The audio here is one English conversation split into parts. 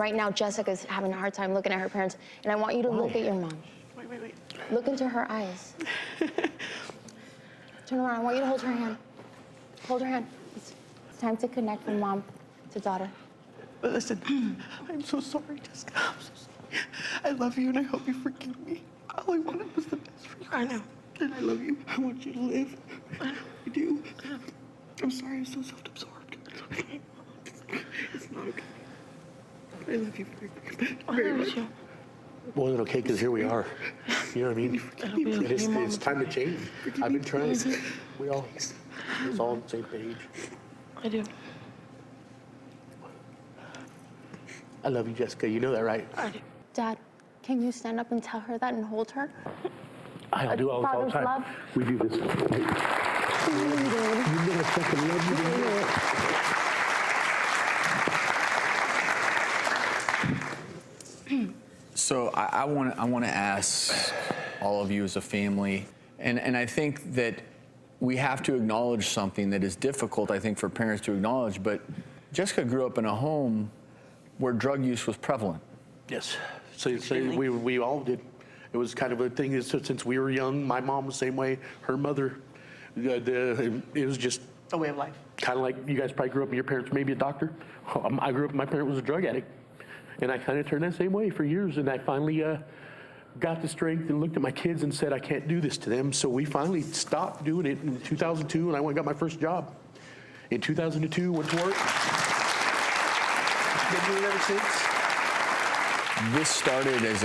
Right now, Jessica's having a hard time looking at her parents, and I want you to look at your mom. Wait. Look into her eyes. Turn around. I want you to hold her hand. Hold her hand. It's time to connect from mom to daughter. But listen, I'm so sorry, Jessica. I'm so sorry. I love you, and I hope you forgive me. All I wanted was the best for you. I know. And I love you. I want you to live. I do. I'm sorry I'm so self-absorbed. It's not okay. I love you very much. Well, it's okay, because here we are. You know what I mean? It's time to change. I've been trying. We all, it's all on the same page. I do. I love you, Jessica. You know that, right? I do. Dad, can you stand up and tell her that and hold her? I do all the time. Love. We do this. You know I fucking love you. So I want to ask all of you as a family, and I think that we have to acknowledge something that is difficult, I think, for parents to acknowledge, but Jessica grew up in a home where drug use was prevalent. Yes. So we all did. It was kind of a thing since we were young. My mom was the same way. Her mother, it was just A way of life. kind of like you guys probably grew up, your parents maybe a doctor. I grew up, my parent was a drug addict. And I kind of turned that same way for years. And I finally got the strength and looked at my kids and said, I can't do this to them. So we finally stopped doing it in 2002, and I went and got my first job. In 2002, went to work. Been doing it ever since. This started as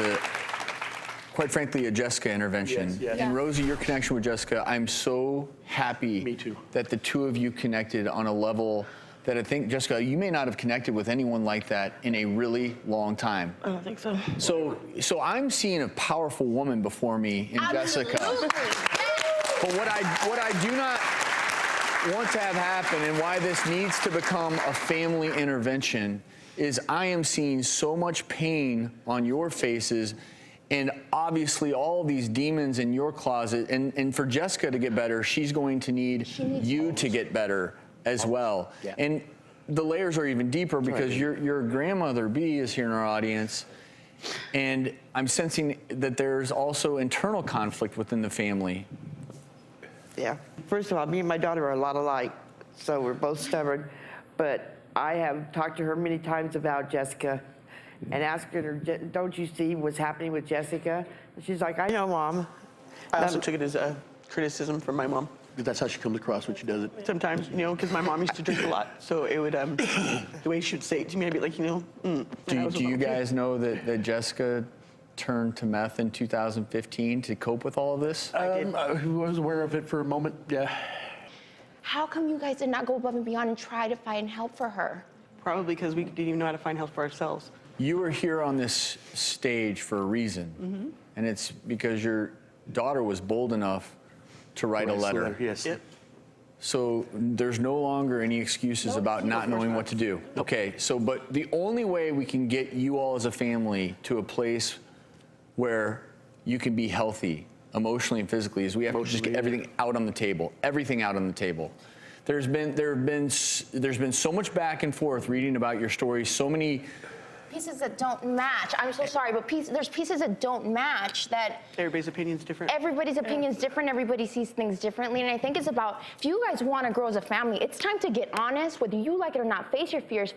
quite frankly, a Jessica intervention. Yes. And Rosie, your connection with Jessica, I'm so happy Me too. that the two of you connected on a level that I think, Jessica, you may not have connected with anyone like that in a really long time. I don't think so. So I'm seeing a powerful woman before me in Jessica. But what I do not want to have happen, and why this needs to become a family intervention, is I am seeing so much pain on your faces, and obviously all of these demons in your closet. And for Jessica to get better, she's going to need you to get better as well. Yeah. And the layers are even deeper because your grandmother, B, is here in our audience. And I'm sensing that there's also internal conflict within the family. Yeah. First of all, me and my daughter are a lot alike, so we're both stubborn. But I have talked to her many times about Jessica and asked her, don't you see what's happening with Jessica? And she's like, I know, Mom. I also took it as a criticism from my mom. That's how she comes across when she does it. Sometimes, you know, because my mom used to drink a lot, so it would, the way she would say it to me, I'd be like, you know, Do you guys know that Jessica turned to meth in 2015 to cope with all of this? I was aware of it for a moment, yeah. How come you guys did not go above and beyond and try to find help for her? Probably because we didn't even know how to find help for ourselves. You are here on this stage for a reason, and it's because your daughter was bold enough to write a letter. Yes. Yep. So there's no longer any excuses about not knowing what to do. Okay, but the only way we can get you all as a family to a place where you can be healthy emotionally and physically is we have to just get everything out on the table. Everything out on the table. There's been so much back and forth reading about your story, so many Pieces that don't match. I'm so sorry, but there's pieces that don't match that. Everybody's opinion's different. Everybody's opinion's different. Everybody sees things differently. And I think it's about, if you guys want to grow as a family, it's time to get honest, whether you like it or not. Face your fears.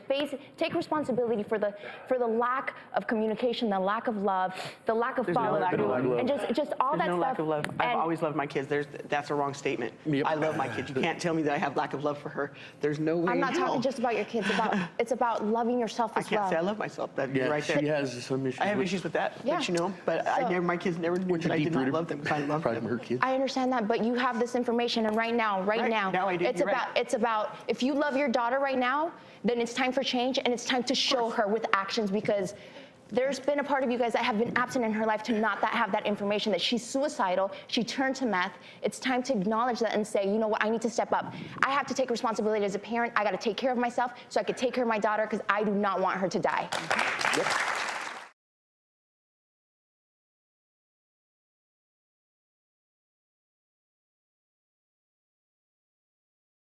Take responsibility for the lack of communication, the lack of love, the lack of follow-through, and just all that stuff. There's no lack of love. I've always loved my kids. That's a wrong statement. Yep. I love my kids. You can't tell me that I have lack of love for her. There's no way. I'm not talking just about your kids. It's about loving yourself I as can't well. say I love myself. That right there. She has some issues. I have issues with that, Yeah. but you know, my kids never knew that I did not love them. I love them. Her kids. I understand that, but you have this information, and right now, now I do. It's about if you love your daughter right now, then it's time for change, and it's time to show her with actions, because there's been a part of you guys that have been absent in her life to not have that information, that she's suicidal, she turned to meth. It's time to acknowledge that and say, you know what, I need to step up. I have to take responsibility as a parent. I got to take care of myself so I could take care of my daughter, because I do not want her to die. Yep.